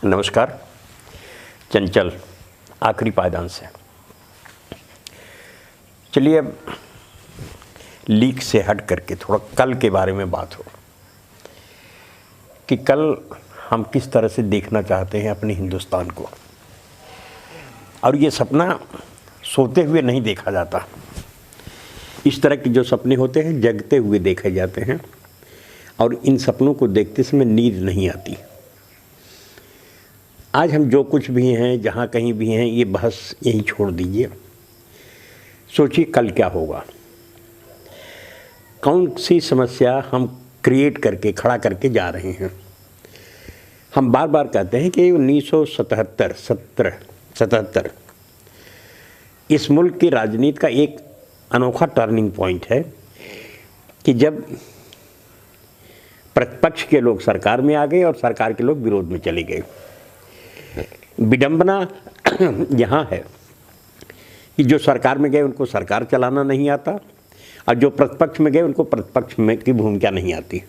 नमस्कार। चंचल आखिरी पायदान से चलिए अब लीक से हट करके थोड़ा कल के बारे में बात हो कि कल हम किस तरह से देखना चाहते हैं अपने हिंदुस्तान को। और ये सपना सोते हुए नहीं देखा जाता, इस तरह के जो सपने होते हैं जगते हुए देखे जाते हैं और इन सपनों को देखते समय नींद नहीं आती। आज हम जो कुछ भी हैं, जहाँ कहीं भी हैं, ये बहस यहीं छोड़ दीजिए। सोचिए कल क्या होगा, कौन सी समस्या हम क्रिएट करके खड़ा करके जा रहे हैं। हम बार बार कहते हैं कि 1977 इस मुल्क की राजनीति का एक अनोखा टर्निंग पॉइंट है कि जब प्रतिपक्ष के लोग सरकार में आ गए और सरकार के लोग विरोध में चले गए। विडंबना यहाँ है कि जो सरकार में गए उनको सरकार चलाना नहीं आता और जो प्रतिपक्ष में गए उनको प्रतिपक्ष में की भूमिका नहीं आती।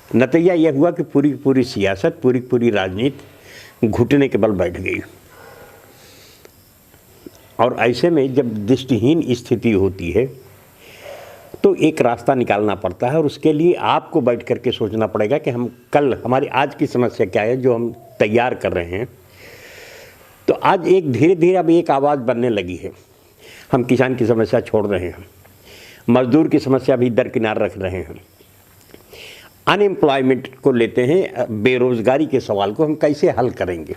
नतीजा यह हुआ कि पूरी सियासत, पूरी राजनीति घुटने के बल बैठ गई। और ऐसे में जब दृष्टिहीन स्थिति होती है तो एक रास्ता निकालना पड़ता है और उसके लिए आपको बैठ करके सोचना पड़ेगा कि हम कल हमारी आज की समस्या क्या है जो हम तैयार कर रहे हैं। तो आज एक धीरे धीरे अब एक आवाज़ बनने लगी है। हम किसान की समस्या छोड़ रहे हैं, मजदूर की समस्या भी दरकिनार रख रहे हैं, अनएम्प्लॉयमेंट को लेते हैं, बेरोज़गारी के सवाल को हम कैसे हल करेंगे।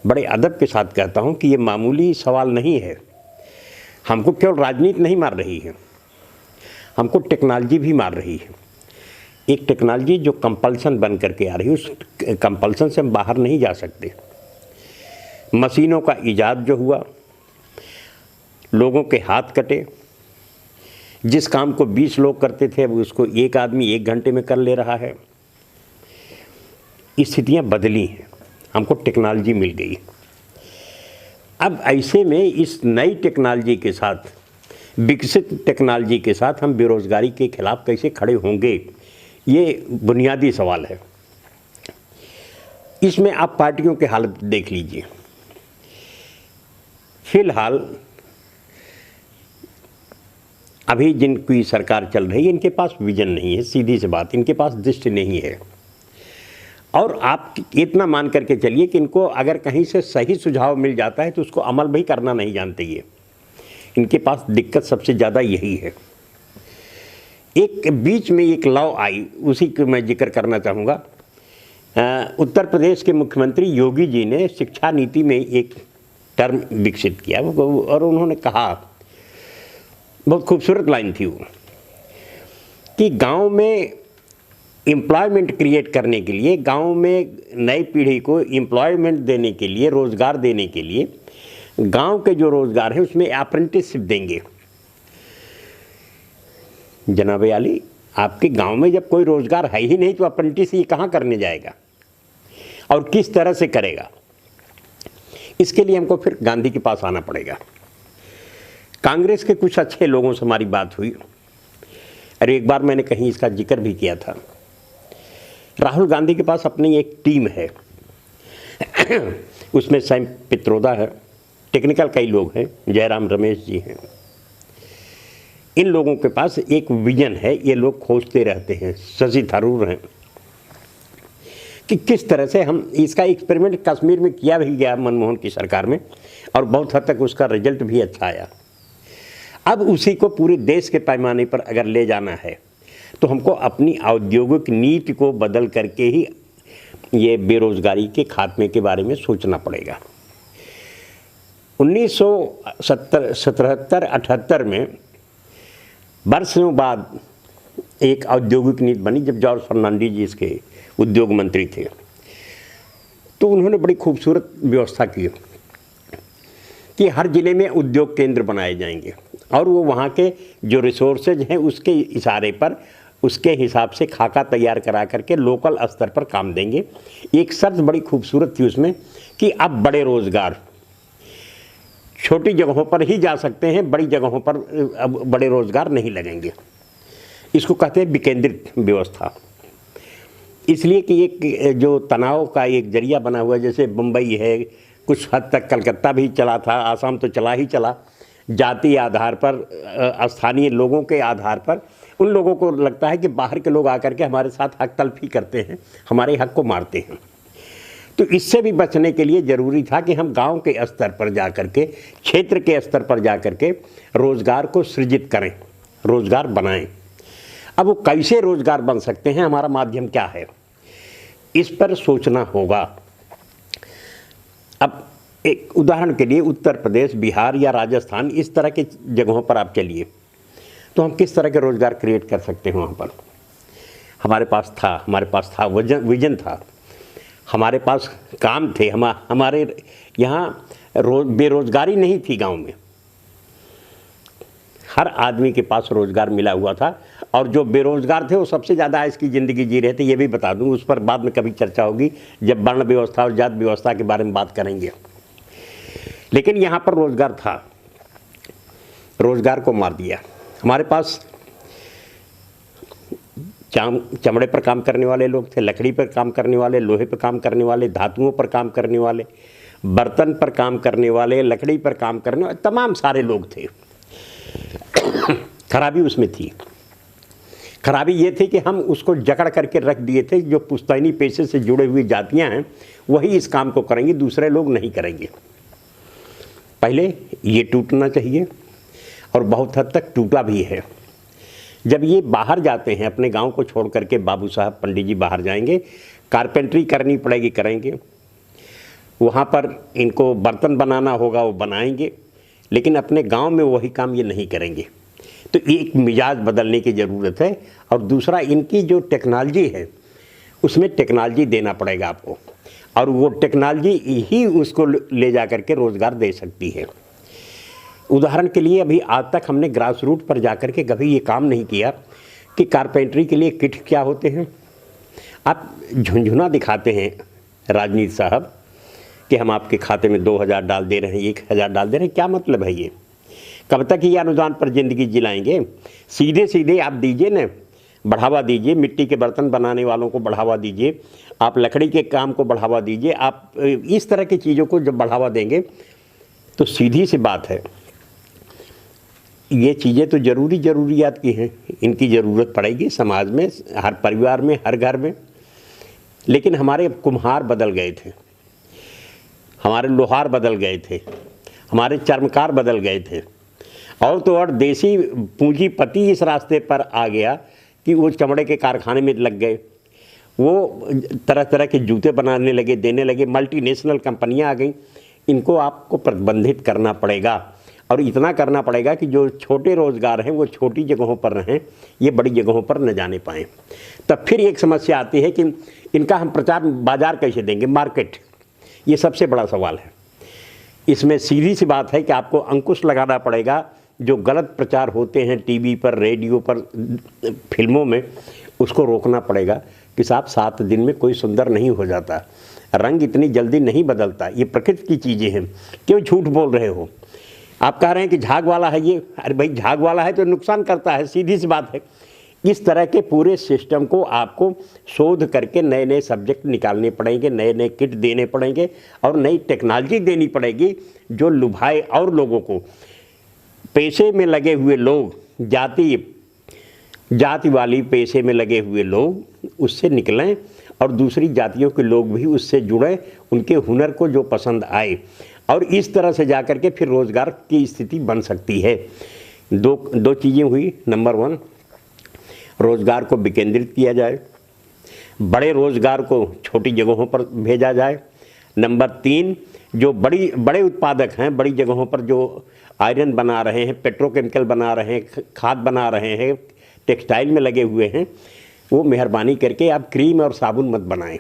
बड़े अदब के साथ कहता हूँ कि ये मामूली सवाल नहीं है। हमको केवल राजनीति नहीं मार रही है, हमको टेक्नोलॉजी भी मार रही है। एक टेक्नोलॉजी जो कंपल्सन बन करके आ रही है, उस कंपल्सन से हम बाहर नहीं जा सकते। मशीनों का इजाद जो हुआ, लोगों के हाथ कटे, जिस काम को 20 लोग करते थे अब उसको एक आदमी 1 घंटे में कर ले रहा है। स्थितियाँ बदली हैं, हमको टेक्नोलॉजी मिल गई। अब ऐसे में इस नई टेक्नोलॉजी के साथ, विकसित टेक्नोलॉजी के साथ हम बेरोज़गारी के खिलाफ कैसे खड़े होंगे, ये बुनियादी सवाल है। इसमें आप पार्टियों के हालत देख लीजिए। फिलहाल अभी जिनकी सरकार चल रही है इनके पास विजन नहीं है, सीधी सी बात, इनके पास दृष्टि नहीं है। और आप इतना मान करके चलिए कि इनको अगर कहीं से सही सुझाव मिल जाता है तो उसको अमल भी करना नहीं जानते। ये इनके पास दिक्कत सबसे ज़्यादा यही है। एक बीच में एक लॉ आई, उसी को मैं जिक्र करना चाहूँगा। उत्तर प्रदेश के मुख्यमंत्री योगी जी ने शिक्षा नीति में एक टर्म विकसित किया और उन्होंने कहा, बहुत खूबसूरत लाइन थी वो, कि गांव में एम्प्लॉयमेंट क्रिएट करने के लिए, गांव में नई पीढ़ी को एम्प्लॉयमेंट देने के लिए, रोज़गार देने के लिए, गांव के जो रोज़गार है उसमें अप्रेंटिसशिप देंगे। जनाब आली, आपके गांव में जब कोई रोज़गार है ही नहीं तो अप्रेंटिस ये कहाँ करने जाएगा और किस तरह से करेगा। इसके लिए हमको फिर गांधी के पास आना पड़ेगा। कांग्रेस के कुछ अच्छे लोगों से हमारी बात हुई और एक बार मैंने कहीं इसका जिक्र भी किया था। राहुल गांधी के पास अपनी एक टीम है, उसमें सैम पित्रोदा है, टेक्निकल कई लोग हैं, जयराम रमेश जी हैं। इन लोगों के पास एक विजन है, ये लोग खोजते रहते हैं। शशि थरूर हैं कि किस तरह से हम इसका एक्सपेरिमेंट कश्मीर में किया भी गया मनमोहन की सरकार में और बहुत हद तक उसका रिजल्ट भी अच्छा आया। अब उसी को पूरे देश के पैमाने पर अगर ले जाना है तो हमको अपनी औद्योगिक नीति को बदल करके ही ये बेरोज़गारी के खात्मे के बारे में सोचना पड़ेगा। 1977-78 में वर्षों बाद एक औद्योगिक नीति बनी, जब जॉर्ज फर्नांडीज जी इसके उद्योग मंत्री थे। तो उन्होंने बड़ी खूबसूरत व्यवस्था की कि हर ज़िले में उद्योग केंद्र बनाए जाएंगे और वो वहाँ के जो रिसोर्सेज हैं उसके इशारे पर, उसके हिसाब से खाका तैयार करा करके लोकल स्तर पर काम देंगे। एक शर्त बड़ी खूबसूरत थी उसमें कि अब बड़े रोज़गार छोटी जगहों पर ही जा सकते हैं, बड़ी जगहों पर अब बड़े रोज़गार नहीं लगेंगे। इसको कहते हैं विकेंद्रित व्यवस्था। इसलिए कि एक जो तनाव का एक जरिया बना हुआ है, जैसे बम्बई है, कुछ हद तक कलकत्ता भी चला था, आसाम तो चला ही चला, जाति आधार पर, स्थानीय लोगों के आधार पर उन लोगों को लगता है कि बाहर के लोग आकर के हमारे साथ हक तलफी करते हैं, हमारे हक को मारते हैं। तो इससे भी बचने के लिए ज़रूरी था कि हम गांव के स्तर पर जा कर के, क्षेत्र के स्तर पर जा कर के रोज़गार को सृजित करें, रोज़गार बनाएं। अब वो कैसे रोज़गार बन सकते हैं, हमारा माध्यम क्या है, इस पर सोचना होगा। अब एक उदाहरण के लिए उत्तर प्रदेश, बिहार या राजस्थान, इस तरह के जगहों पर आप चलिए, तो हम किस तरह के रोज़गार क्रिएट कर सकते हैं। वहाँ पर हमारे पास था विजन था, हमारे पास काम थे, हमारे यहाँ बेरोज़गारी नहीं थी। गांव में हर आदमी के पास रोज़गार मिला हुआ था, और जो बेरोज़गार थे वो सबसे ज़्यादा इसकी ज़िंदगी जी रहे थे। ये भी बता दूं, उस पर बाद में कभी चर्चा होगी जब वर्ण व्यवस्था और जात व्यवस्था के बारे में बात करेंगे। लेकिन यहाँ पर रोज़गार था, रोज़गार को मार दिया। हमारे पास चमड़े पर काम करने वाले लोग थे, लकड़ी पर काम करने वाले, लोहे पर काम करने वाले, धातुओं पर काम करने वाले, बर्तन पर काम करने वाले, लकड़ी पर काम करने वाले, तमाम सारे लोग थे। खराबी उसमें थी, खराबी ये थी कि हम उसको जकड़ करके रख दिए थे। जो पुश्तैनी पेशे से जुड़े हुई जातियां हैं वही इस काम को करेंगी, दूसरे लोग नहीं करेंगे। पहले ये टूटना चाहिए, और बहुत हद तक टूटा भी है। जब ये बाहर जाते हैं, अपने गांव को छोड़ करके, बाबू साहब पंडित जी बाहर जाएंगे, कारपेंटरी करनी पड़ेगी, करेंगे। वहाँ पर इनको बर्तन बनाना होगा, वो बनाएंगे, लेकिन अपने गांव में वही काम ये नहीं करेंगे। तो एक मिजाज बदलने की ज़रूरत है। और दूसरा, इनकी जो टेक्नोलॉजी है उसमें टेक्नोलॉजी देना पड़ेगा आपको, और वो टेक्नोलॉजी ही उसको ले जा करके रोज़गार दे सकती है। उदाहरण के लिए, अभी आज तक हमने ग्रास रूट पर जाकर के कभी ये काम नहीं किया कि कारपेंटरी के लिए किट क्या होते हैं। आप झुंझुना दिखाते हैं राजनीति साहब कि हम आपके खाते में 2000 डाल दे रहे हैं, 1000 डाल दे रहे हैं, क्या मतलब है ये? कब तक ये अनुदान पर ज़िंदगी जिलाएंगे? सीधे सीधे आप दीजिए न, बढ़ावा दीजिए, मिट्टी के बर्तन बनाने वालों को बढ़ावा दीजिए, आप लकड़ी के काम को बढ़ावा दीजिए। आप इस तरह की चीज़ों को जब बढ़ावा देंगे तो सीधी सी बात है, ये चीज़ें तो ज़रूरियात की हैं, इनकी ज़रूरत पड़ेगी समाज में, हर परिवार में, हर घर में। लेकिन हमारे कुम्हार बदल गए थे, हमारे लोहार बदल गए थे, हमारे चर्मकार बदल गए थे, और तो और देसी पूंजीपति इस रास्ते पर आ गया कि वो चमड़े के कारखाने में लग गए, वो तरह तरह के जूते बनाने लगे, देने लगे, मल्टीनेशनल कंपनियां आ गई। इनको आपको प्रतिबंधित करना पड़ेगा, और इतना करना पड़ेगा कि जो छोटे रोज़गार हैं वो छोटी जगहों पर रहें, ये बड़ी जगहों पर न जाने पाएँ। तब फिर एक समस्या आती है कि इनका हम प्रचार बाज़ार कैसे देंगे, मार्केट, ये सबसे बड़ा सवाल है। इसमें सीधी सी बात है कि आपको अंकुश लगाना पड़ेगा। जो गलत प्रचार होते हैं टीवी पर, रेडियो पर, फिल्मों में, उसको रोकना पड़ेगा कि साहब 7 दिन में कोई सुंदर नहीं हो जाता, रंग इतनी जल्दी नहीं बदलता, ये प्रकृति की चीज़ें हैं, क्यों झूठ बोल रहे हो? आप कह रहे हैं कि झाग वाला है ये, अरे भाई झाग वाला है तो नुकसान करता है, सीधी सी बात है। इस तरह के पूरे सिस्टम को आपको शोध करके नए नए सब्जेक्ट निकालने पड़ेंगे, नए नए किट देने पड़ेंगे, और नई टेक्नोलॉजी देनी पड़ेगी जो लुभाए और लोगों को। पेशे में लगे हुए लोग, जाति वाली पेशे में लगे हुए लोग उससे निकलें, और दूसरी जातियों के लोग भी उससे जुड़ें, उनके हुनर को जो पसंद आए, और इस तरह से जाकर के फिर रोज़गार की स्थिति बन सकती है। दो चीज़ें हुई। नंबर 1, रोज़गार को विकेंद्रित किया जाए, बड़े रोज़गार को छोटी जगहों पर भेजा जाए। नंबर 3, जो बड़े उत्पादक हैं, बड़ी जगहों पर जो आयरन बना रहे हैं, पेट्रोकेमिकल बना रहे हैं, खाद बना रहे हैं, टेक्सटाइल में लगे हुए हैं, वो मेहरबानी करके आप क्रीम और साबुन मत बनाएं,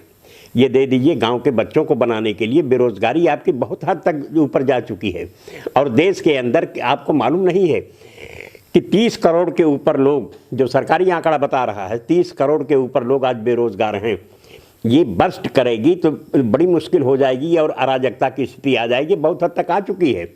ये दे दीजिए गांव के बच्चों को बनाने के लिए। बेरोज़गारी आपकी बहुत हद तक ऊपर जा चुकी है, और देश के अंदर आपको मालूम नहीं है कि 30 करोड़ के ऊपर लोग, जो सरकारी आंकड़ा बता रहा है, 30 करोड़ के ऊपर लोग आज बेरोज़गार हैं। ये बर्स्ट करेगी तो बड़ी मुश्किल हो जाएगी, और अराजकता की स्थिति आ जाएगी, बहुत हद तक आ चुकी है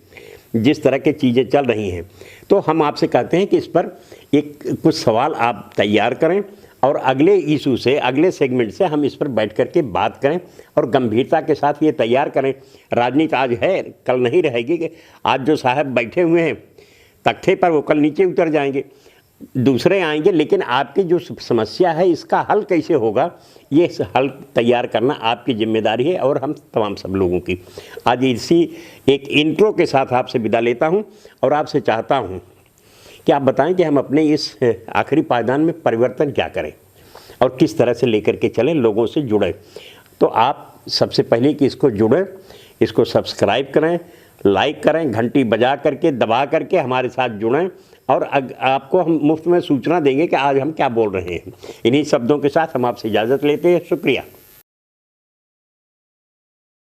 जिस तरह की चीज़ें चल रही हैं। तो हम आपसे कहते हैं कि इस पर एक कुछ सवाल आप तैयार करें, और अगले इशू से, अगले सेगमेंट से हम इस पर बैठ कर के बात करें और गंभीरता के साथ ये तैयार करें। राजनीति आज है, कल नहीं रहेगी। कि आज जो साहब बैठे हुए हैं तख्ते पर, वो कल नीचे उतर जाएंगे, दूसरे आएंगे। लेकिन आपकी जो समस्या है इसका हल कैसे होगा, ये हल तैयार करना आपकी जिम्मेदारी है और हम तमाम सब लोगों की। आज इसी एक इंट्रो के साथ आपसे विदा लेता हूं और आपसे चाहता हूं कि आप बताएं कि हम अपने इस आखिरी पायदान में परिवर्तन क्या करें और किस तरह से लेकर के चलें, लोगों से जुड़ें। तो आप सबसे पहले कि इसको जुड़ें, इसको सब्सक्राइब करें, लाइक करें, घंटी बजा करके, दबा करके हमारे साथ जुड़ें और आपको हम मुफ्त में सूचना देंगे कि आज हम क्या बोल रहे हैं। इन्हीं शब्दों के साथ हम आपसे इजाज़त लेते हैं। शुक्रिया।